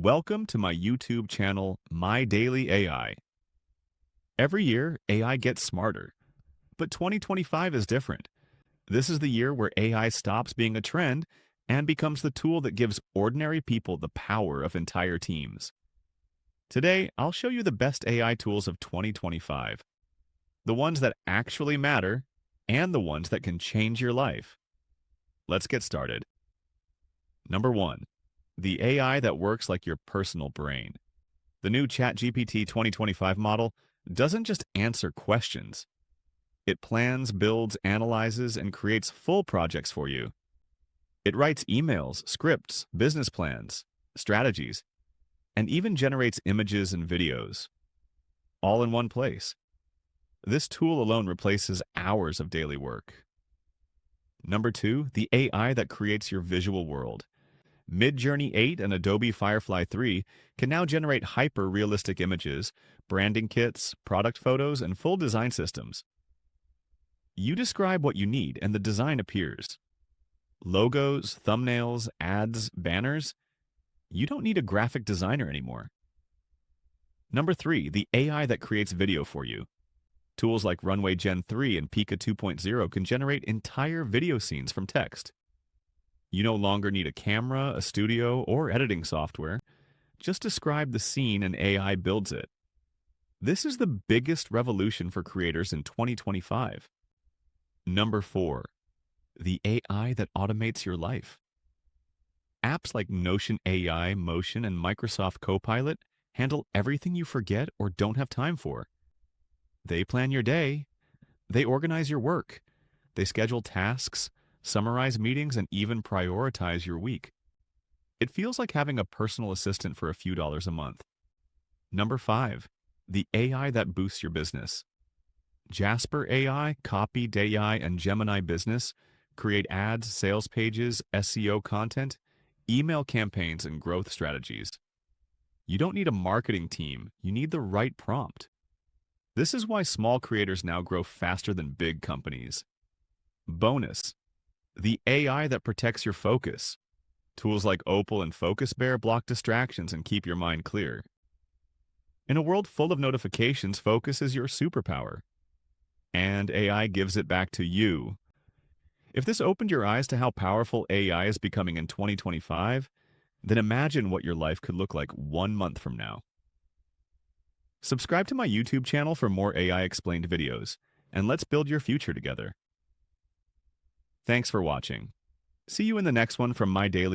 Welcome to my YouTube channel, My Daily AI. Every year, AI gets smarter, but 2025 is different. This is the year where AI stops being a trend and becomes the tool that gives ordinary people the power of entire teams. Today, I'll show you the best AI tools of 2025, the ones that actually matter, and the ones that can change your life. Let's get started. Number 1. The AI that works like your personal brain. The new ChatGPT 2025 model doesn't just answer questions. It plans, builds, analyzes, and creates full projects for you. It writes emails, scripts, business plans, strategies, and even generates images and videos, all in one place. This tool alone replaces hours of daily work. Number 2, the AI that creates your visual world. Midjourney 8 and Adobe Firefly 3 can now generate hyper-realistic images, branding kits, product photos, and full design systems. You describe what you need and the design appears. Logos, thumbnails, ads, banners. You don't need a graphic designer anymore. Number 3, the AI that creates video for you. Tools like Runway Gen 3 and Pika 2.0 can generate entire video scenes from text. You no longer need a camera, a studio, or editing software. Just describe the scene and AI builds it. This is the biggest revolution for creators in 2025. Number 4. The AI that automates your life. Apps like Notion AI, Motion, and Microsoft Copilot handle everything you forget or don't have time for. They plan your day. They organize your work. They schedule tasks, summarize meetings, and even prioritize your week. It feels like having a personal assistant for a few dollars a month. Number 5. The AI that boosts your business. Jasper AI, Copy AI, and Gemini Business create ads, sales pages, SEO content, email campaigns, and growth strategies. You don't need a marketing team, you need the right prompt. This is why small creators now grow faster than big companies. Bonus. The AI that protects your focus. Tools like Opal and Focus Bear block distractions and keep your mind clear. In a world full of notifications, focus is your superpower. And AI gives it back to you. If this opened your eyes to how powerful AI is becoming in 2025, then imagine what your life could look like 1 month from now. Subscribe to my YouTube channel for more AI explained videos, and let's build your future together. Thanks for watching. See you in the next one from My Daily